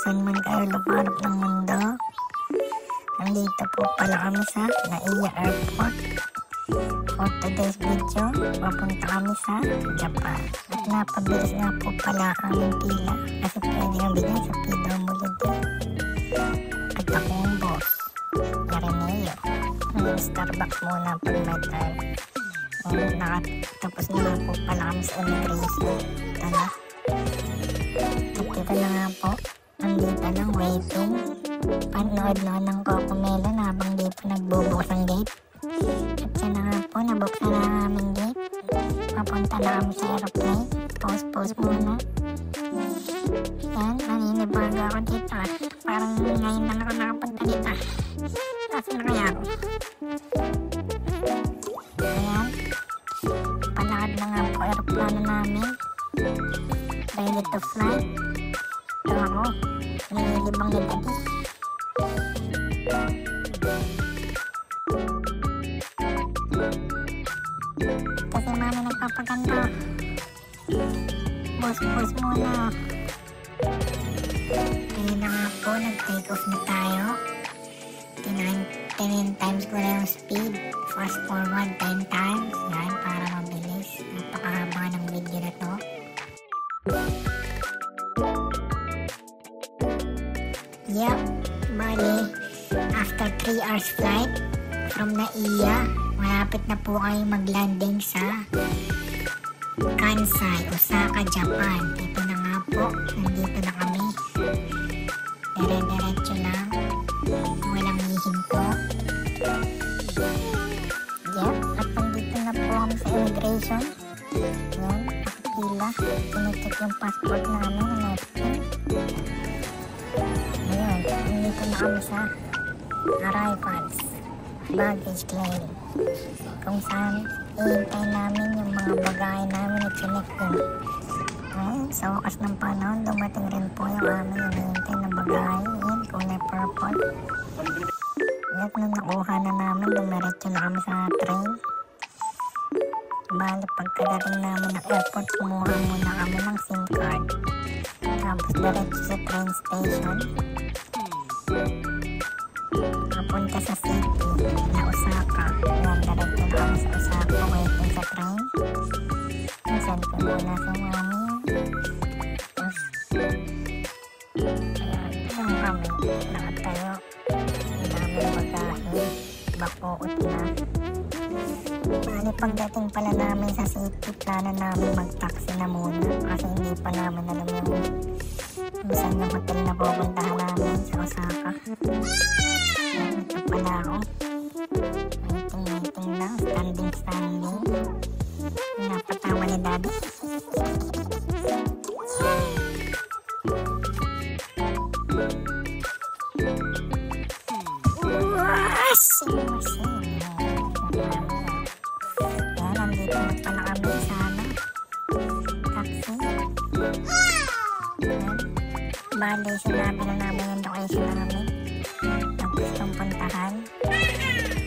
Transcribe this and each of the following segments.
saan man kayo luparap ng mundo. Nandito po pala kami sa Naiya Airport. For today's video, papunta kami sa Japan. At napabilis nga po pala aming pila kasi pwede kang bigyan sa PWD. At ako ang boss, Yareneo. Starbucks muna pag may time. Tapos na po pala kami sa immigration. Ito na. At ito na nga po. Nandito ng waiting. Panood na ng Cocomelon habang di pa nagbubukas ang gate. At siya na nga po, nabuksan na ang aming gate. Papunta na kami sa aeroplane. Pause muna. Yan, naninibago ako dito. Parang ngayon lang ako nakapunta dito. Kasi na kaya ako. Ayan. Palakad na nga po aeroplano namin. Ready to fly. Ito ako. Nililibang ni Daddy. Kasi mami nagpapaganda. Pause muna. Ayun na nga po, nag-take off na tayo. 10 times ko na yung speed. Fast forward 10 times. Yan, para mabilis. Napakahaba ng video na to. Yep, bali, after 3 hours flight from Naiya, malapit na po kayo mag-landing sa Kansai, Osaka, Japan. Ito na nga po, nandito na kami. Dire-diretso lang, walang hihinto. Yep, at nandito na po kami sa immigration. Yan, nakapila. Sinecheck yung passport namin and everything. Ayan, nandito na kami sa arrivals, baggage claim. Kung saan ihintay namin yung mga bagay namin at chinek din. Ayan, sa wakas ng panahon, dumating rin po yung aming hinihintay na bagay. Ayan, kulay purple. At nung nakuha na namin, dumiretso na kami sa train. Bali, pagkadating namin ng airport, kumuha muna kami ng SIM card. Tapos diretso sa train station. Papunta sa city na Osaka. Ayan, diretso na kami sa Osaka, waiting sa train. Selfie muna sa mami. Tapos, ayan, lang kami. Nakatayo. Ang daming magahe. Bakuot na. Bali, pagdating pala namin sa city, plano namin mag-taxi na muna. Kasi hindi pa namin alam yung saan yung hotel na pupuntahan namin sa Osaka. Ayan, ito pala ako. Waiting lang. Standing. Napatawa ni Daddy. Yan, nandito na pala kami sa taxi. Yan. Bali, sinabi na namin yung location namin na gustong puntahan.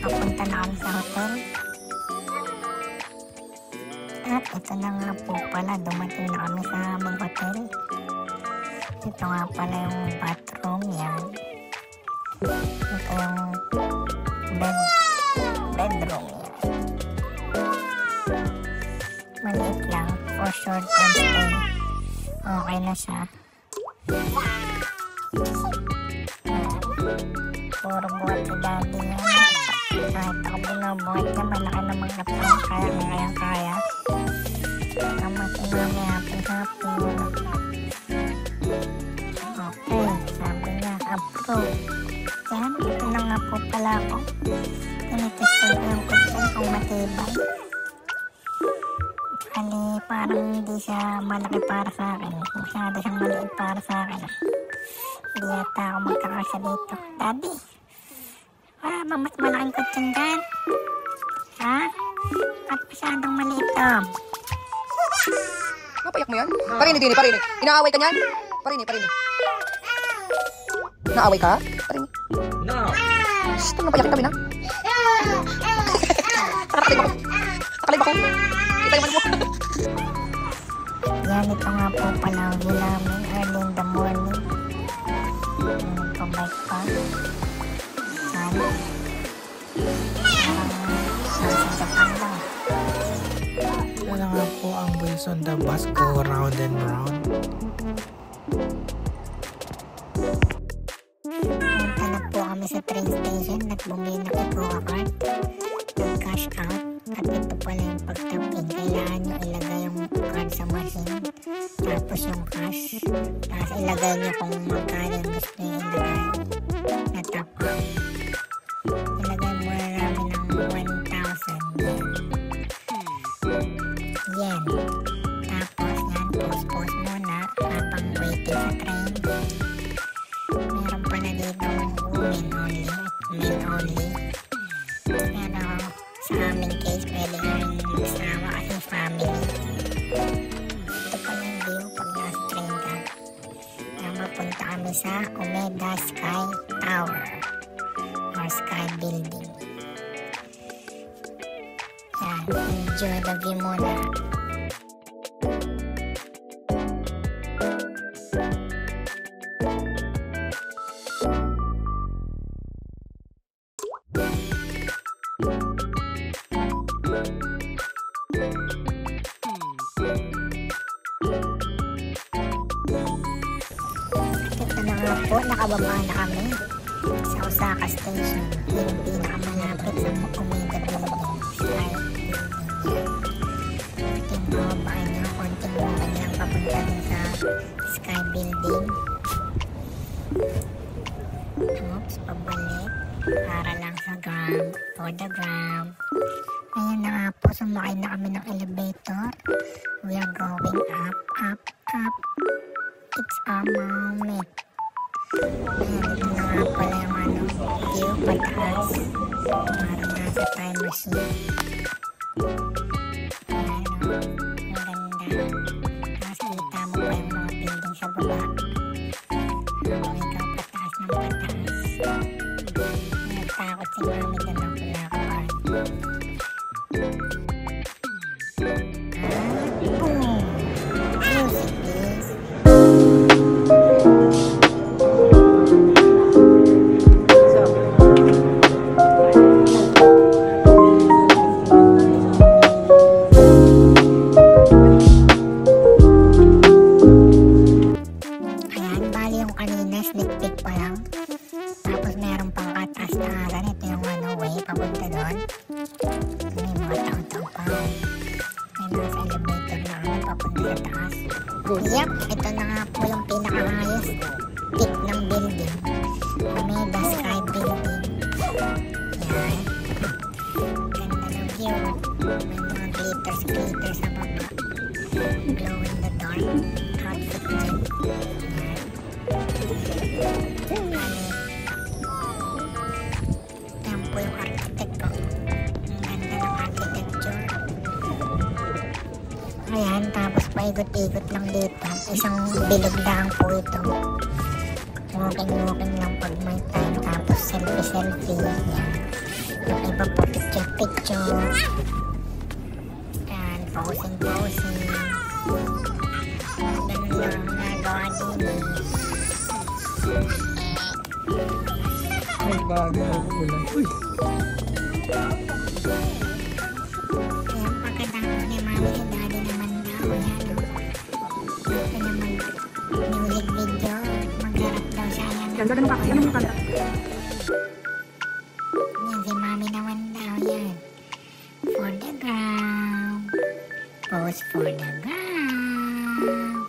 Papunta na kami sa hotel. At ito na nga po pala, dumating na kami sa aming hotel. Ito nga pala yung bathroom, yan. Ito yung bedroom, yan. Maliit lang, for short term stay. Okay na siya. Puro buhat si Daddy yan. Kahit ako binubuhat niya, malaki naman kapag kaya. Tama si Mami, happy. Okay, sabi niya, approve. Yan, ito na nga po pala ako. Tinitestin ko yung kutsin kung matibay. Bali, parang hindi siya malaki para sa akin. Masyado siyang maliit para sa akin. Hindi yata ako magkakasya dito. Daddy, mas malaking kutsin dyan. Ha? At masyadong maliit to. Napayak mo yan? Parinig. Inaaway ka niyan? Parinig. Naaway ka? Parinig. No. Shhh, napayakin kami na. Nakalib ako. Kita yung mo. Yan, ito nga po pala ang view namin early in the morning. Japan. Nasa Japan lang. Ito na nga po ang wheels on the bus go round and round. Punta na po kami sa train station at bumili ng Ecoa card. Nag-cash out. At ito pala yung pagtapin. Kailangan nyo ilagay yung card sa machine. Tapos yung cash. Tapos ilagay nyo kung magkano yung gusto nyo ilagay. Na top up. Ilagay muna namin ng 1,000 yen. Tapos yan, pause muna habang waiting sa train. Meron pala dito women only at men only. Pero sa aming case, pwede kami magsama kasi family. Ito pala yung view pag nasa train ka. Kaya mapunta kami sa Umeda Sky Tower or Sky Building. Yan, enjoy the view muna. Ito na nga po, nakababa na kami sa Osaka Station. Yung pinakamalapit sa Umeda Building. Sky Building. Konting babaan nyo, konting babaan lang papunta dun sa Sky Building. Oops, pabalik. Para lang sa gram, for the gram. Ayan na nga po, sumakay na kami ng elevator. We are going up, up, up. It's our moment. Ayan, ito na nga pala yung view pataas. Parang nasa time machine. Ayan o, ang ganda. Tapos kita mo pa yung mga building sa baba. Ikaw pataas ng pataas. Nagtakot si mami doon ang pinakabahan. Boom! Music please. Ayan, bali yung kanina, sneak peek pa lang. Tapos meron pang kataas-taasan. Ito yung way, papunta doon. May mga tao-tao pa. May nasa elevator na kami, papunta sa taas. Yep, ito na nga po yung pinaka-highest peak ng building. Umeda Sky Building. Yan. Ganda ng view. May mga glitters sa baba. Glow in the dark. Outfit dyan. Yan po yung architect ko. Ang ganda ng architecture. Ayan, tapos paikot-ikot lang dito. Isang bilog lang po ito. Walking lang pag may time. Tapos selfie. Yan. Yung iba po picture. Yan, posing. Ganun lang ang nagawa din eh. Ay, bagay ako ulan. Uy! Ayan, pagkatapos ni mami si daddy naman daw. Ayan o. Ito naman music video. Magharap daw siya. Ganda ng kanta. Ano yung kanta? Yan, si mami naman daw yan. For the ground. Pose for the ground.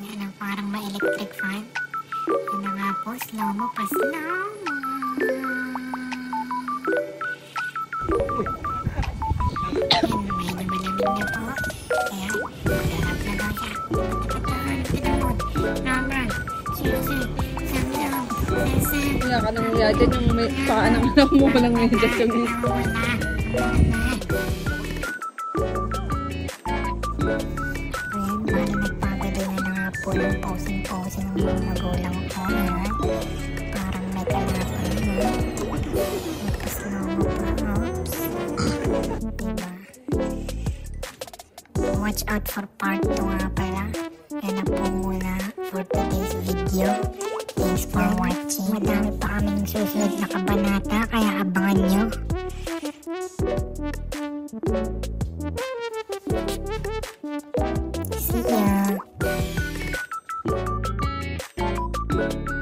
Yan ang parang may electric fan. Yan na nga po, slow mo pa slow mo. Yan, medyo malamig na po. Kaya, magharap na daw siya. Patataan, pinamod. Naman. Sisi. Samilog. Sisi. Wala ka nang yadyan yung may paa ng anak mo. Walang medyas yung isa. Ayan, bali nagpagalingan na nga po ng posing ng mga magulang ko. Ayan, parang may kalaban. Nagpaslow mo pa. Oops. Diba? Watch out for part 2 nga pala. Yan na po muna for today's video. Thanks for watching. Madami pa kaming susunod na kabanata Bye!